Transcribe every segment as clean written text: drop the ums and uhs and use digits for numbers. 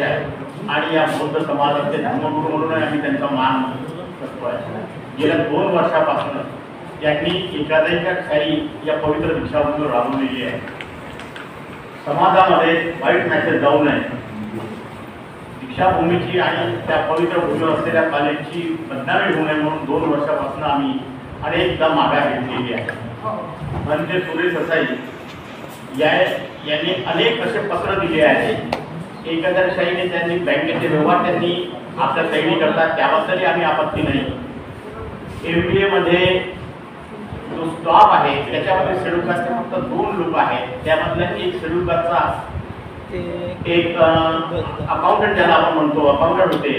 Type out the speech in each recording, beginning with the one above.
अध्यक्ष आहेत आणि या बौद्ध समाजाचे धर्मगुरू म्हणून आम्ही त्यांचा मान करतो आहे। गेल्या 2 वर्षापासून त्यांनी एकाधिकारशाही या पवित्र दीक्षाभूमीवर राबवलेली आहे। समाजामध्ये वाईट मेसेज जाऊ नये, दीक्षाभूमीची आणि त्या पवित्र भूमीवर असलेल्या कॉलेजची बदनामी होऊ नये म्हणून 2 वर्षापासून आम्ही अनेकदा माघार घेतलेली आहे। म्हणजे सुरेश असाई यांनी अनेक असे पत्र दिले आहेत। एकाधिकारशाहीने त्यांनी बँकेचे व्यवहार त्यांनी आपल्या सैनी करतात, त्याबद्दलही आम्ही आपत्ती नाही। MBA मध्ये जो स्टॉप आहे त्याच्यामध्ये शेड्यूल कास्टचे फक्त 2 लोक आहेत, त्यामधल्या एक शेड्यूल कास्टचा एक अकाउंटंट ज्याला आपण म्हणतो अकाउंटंट होते,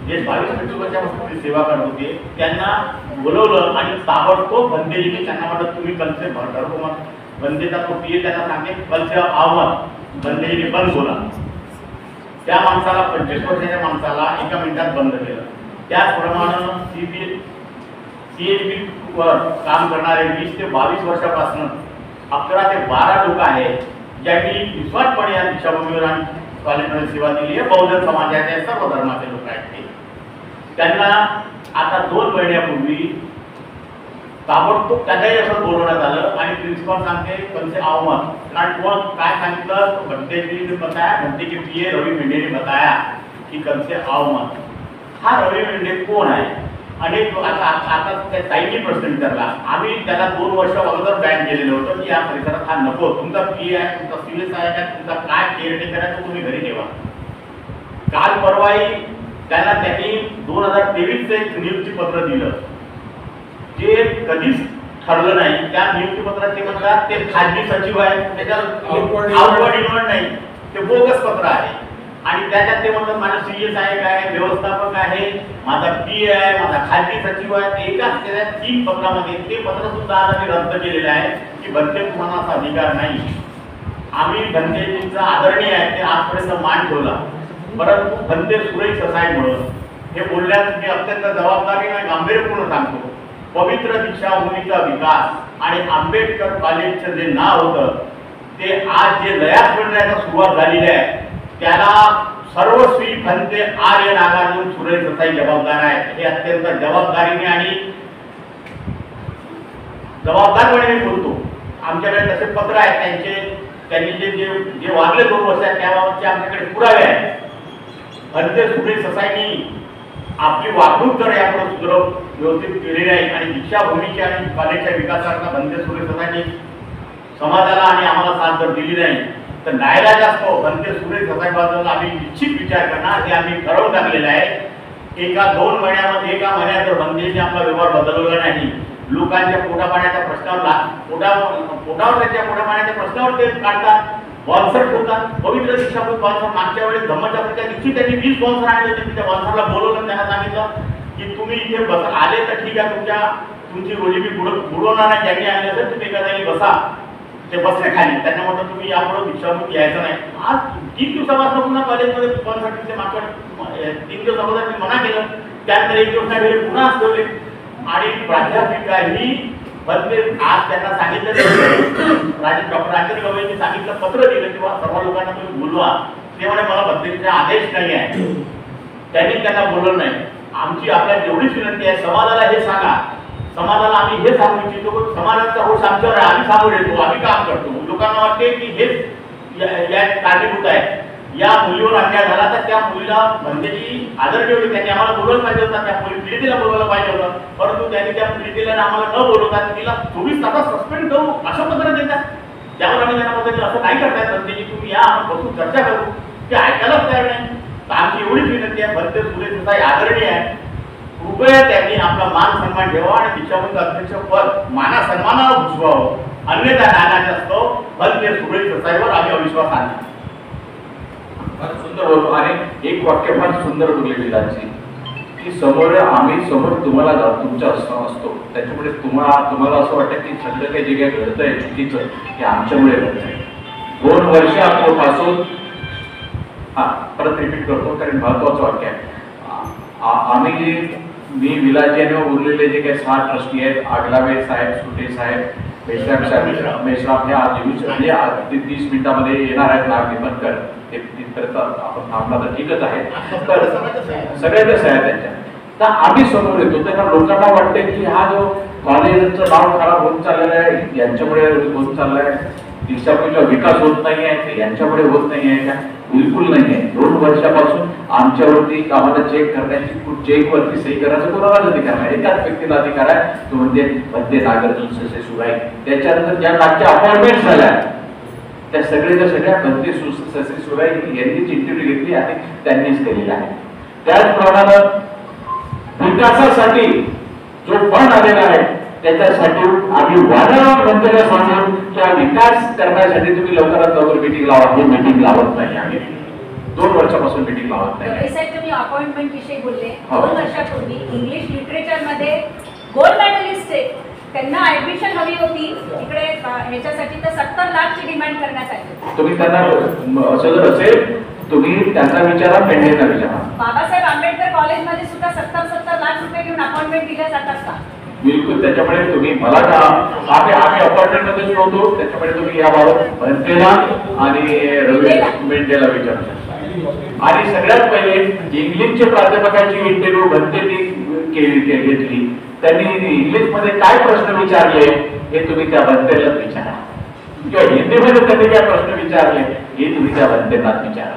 जे 22 वर्षापासून सेवा करत होते, त्यांना बोलवलं आणि ताबडतोब बंदेजीने त्यांना म्हणत तुम्ही कलचे भरतो मग बंदेचा तो PA त्यांना सांगते कलचे आव्हान बंदेजीने बंद बोला। त्या माणसाला 25 वर्षाच्या माणसाला एका मिनिटात बंद केलं। त्याचप्रमाणे CHP वर काम करणारे 20 ते 22 वर्षापासून 11 ते 12 लोक आहेत ज्यांनी विश्वासपणे या दीक्षाभूमीवर आणि कॉलेजमध्ये सेवा दिली आहे। बौद्ध समाजाचे सर्व धर्माचे लोक आहेत ते, त्यांना आता 2 महिन्यापूर्वी ताबडतोब त्यालाही असं बोलवण्यात आलं आणि प्रिन्सिपल सांगते कौनसे अवमत, कारण कोण काय सांगितलं बंदे ने बताया, बंदे के PA रवि मेंढे ने बताया की कौनसे अवमत। हा रवि मेंढे कोण आहे? अनेक आता त्या ताईंनी प्रश्न विचारला, आम्ही त्याला 2 वर्ष अगोदर बॅन केलेलं होतं की या परिसरात हा नको, तुमचा PA आहे, तुमचा सिव्हिल आहे का, तुमचा काय केअरटेकर आहे तो तुम्ही घरी ठेवा। काल परवाही त्यांना त्यांनी 2023चं एक नियुक्ती पत्र दिलं जे कधीच ठरलं नाही। त्या नियुक्ती पत्रात ते म्हणतात ते खाजगी सचिव आहे, त्याच्यात आउटवर्ड इनवर्ड नाही, ते बोगस पत्र आहे आणि त्याच्यात ते म्हणतात माझं CS आहे, व्यवस्थापक आहे, माझा PA आहे, माझा खाजगी सचिव आहे। एकाच त्या 3 पत्रामध्ये ते पत्र सुद्धा आम्ही रद्द केलेलं आहे की बंदे तुम्हाला असा अधिकार नाही। आम्ही बंदेजींचा आदरणीय आहे ते आजपर्यंत मान ठेवला, परंतु बंदे सुरेश असाईमुळे हे बोलण्यात मी अत्यंत जबाबदारी आणि गांभीर्यपूर्ण सांगतो। पवित्र दीक्षाभूमीचा विकास आणि आंबेडकर कॉलेजचं जे नाव होतं ते आज जे लयास मिळण्याचा सुरुवात झालेली आहे त्याला सर्वस्वी भंते आर्य नागार्जुन सुरेश असाई जबाबदार आहेत। हे अत्यंत जबाबदारीने आणि जबाबदारपणे मी बोलतो। आमच्याकडे तसे पत्र आहेत त्यांनी जे वागले 2 वर्षात त्याबाबतचे आमच्याकडे पुरावे आहेत। भंते सुरेश असाईंनी आपली वागणूक जर यापुढे व्यवस्थित केलेली आहे आणि दीक्षाभूमीच्या आणि कॉलेजच्या विकासाकरता भंते सुरेश असाईंनी समाजाला आणि आम्हाला साथ जर दिली नाही तर न्यायालयात असतो भंते सुरेश असाईंबद्दल आम्ही निश्चित विचार करणार, हे आम्ही ठरवून टाकलेलं आहे। एका 2 महिन्यामध्ये एका महिन्यात जर बंदेने आपला व्यवहार बदलवला नाही, लोकांच्या पोटापाण्याच्या प्रश्नावर त्यांच्या पोटापाण्याच्या प्रश्नावर ते काढतात, स्पॉन्सर ठेवतात। पवित्र दीक्षाभूमी स्पॉन्सर मागच्या वेळेस धम्मचक्राच्या दिवशी त्यांनी 20 स्पॉन्सर आणले होते, त्या स्पॉन्सरला बोलवलं, त्यांना सांगितलं की तुम्ही इथे आले तर ठीक आहे, तुमची रोजी मी बुडवणार नाही, ज्यांनी आणले असेल तुम्ही एका जागी बसा। ते बसले खाली, त्यांना म्हटलं तुम्ही यापुढे दीक्षाभूमी यायचं नाही। आज 3 दिवसापासून पुन्हा कॉलेजमध्ये स्पॉन्सरचे मागच्या 3 दिवस अगोदर मी मना केलं, त्यानंतर 1 दिवस नाही पुन्हा ठेवले आणि प्राध्यापिकाही बंदे आज त्यांना सांगितलं डॉक्टर राजेंद्र गवईंनी सांगितलं, पत्र दिलं किंवा सर्व लोकांना तुम्ही बोलवा। ते म्हणे मला बंदेचे आदेश नाही आहे, त्यांनी त्यांना बोलवलं नाही। आमची आपल्याला एवढीच विनंती आहे, समाजाला हे सांगा, समाजाला आम्ही हे सांगू इच्छितो की समाजाचा रोष आमच्यावर आहे, आम्ही सामोरे येतो, आम्ही काम करतो। लोकांना वाटते की हेच या कारणीभूत आहे, या मुलीवर अन्याय झाला तर त्या मुलीला बंदेची आदरणीय होती, त्यांनी आम्हाला बोलवलं पाहिजे होतं, त्या पीडितेला बोलवलं पाहिजे होतं, परंतु त्यांनी त्या पीडितेला आम्हाला न बोलवता तिला 24 तासात सस्पेंड करू अशा पद्धतीने देतात। त्यावर आम्ही त्यांना पद्धतीने असं नाही करतायत बंदेजी, तुम्ही या आपण बसून चर्चा करू, ते ऐकायलाच तयार नाही। तर आमची एवढीच विनंती आहे, भंते सुरेश असाई आदरणीय आहे, कृपया त्यांनी आपला मान सन्मान ठेवा आणि दीक्षाभूमी अध्यक्ष पद माना सन्मानाला भूषवावं, अन्यथा नानाच्या असतो भंते सुरेश असाईवर आम्ही अविश्वास आणला। फार सुंदर बोलतो आणि एक वाक्य फार सुंदर बोलले विलासजी की आम्ही समोर तुम्हाला तुमच्या असतो, त्याच्यामुळे तुम्हाला असं वाटतं की सध्या काही जे काही घडतंय चुकीचं ते आमच्यामुळे घडतंय। 2 वर्षापासून परत रिपीट करतो कारण महत्वाचं वाक्य आहे। आम्ही मी विलासजी यांनी उरलेले जे काही 6 ट्रस्टी आहेत, आगलावे साहेब, सुटे साहेब, मेश्राम साहेब, मेश्राम हे आज म्हणजे 30 मिनिटामध्ये येणार आहेत नागरिकांकडे ते तिथपर्यंत आपण थांबला तर ठीकच आहे. तर सगळ्यांच्या सह्या त्यांच्या. तर आम्ही समोर येतो तर लोकांना वाटते की हा जो कॉलेजचं नाव खराब होत चाललेलं आहे यांच्यामुळे होत चाललाय, दिवसापूर्वीचा विकास होत नाही आहे यांच्यामुळे होत नाही आहे का? बिलकुल नाही आहे. 2 वर्षापासून आमच्यावरती आम्हाला चेक करण्याची, चेक वरती सही करायचं कोणालाच अधिकार नाही, एकाच व्यक्तीला अधिकार आहे, तो म्हणजे मध्य नागरिक ससे सुराई. त्याच्यानंतर ज्या मागच्या अपॉइंटमेंट झाल्या त्या सगळ्याच्या सगळ्या मध्य ससे सुराई यांनीच इंटरव्ह्यू घेतली आणि त्यांनीच केलेला आहे. त्याचप्रमाणे विकासासाठी जो फंड आलेला आहे त्याच्यासाठी आम्ही वारंवार मंत्र्याला सांगून त्या विकास करण्यासाठी तुम्ही लवकरात लवकर मीटिंग लावा. ही मीटिंग लावत नाही. आम्ही 2 वर्षापासून मीटिंग लावत नाही. तुम्ही अपॉइंटमेंट विषयी बोलले. 2 वर्षापूर्वी इंग्लिश लिटरेचर मध्ये गोल्ड मेडलिस्ट त्यांना ऍडमिशन हवी होती इकडे ह्याच्यासाठी, तर 70 लाखची डिमांड करण्यात आली. तुम्ही त्यांना असं जर असेल तुम्ही त्यांना विचारा, पेंडेंना विचारा. बाबासाहेब आंबेडकर कॉलेजमध्ये सुद्धा 70 लाख रुपये घेऊन अपॉइंटमेंट दिल्या जातात का? बिलकुल. त्याच्यामुळे तुम्ही मला का आम्ही अपॉइंटमेंट मध्येच नव्हतो, त्याच्यामुळे तुम्ही याबाबत बनतेला आणि रवी मेंढेला विचारू शकता. आणि सगळ्यात पहिले इंग्लिशच्या प्राध्यापकाची इंटरव्ह्यू बनतेनी घेतली. त्यांनी इंग्लिशमध्ये काय प्रश्न विचारले हे तुम्ही त्या बनतेलाच विचारा, किंवा हिंदीमध्ये त्यांनी काय प्रश्न विचारले हे तुम्ही त्या बनतेलाच विचारा.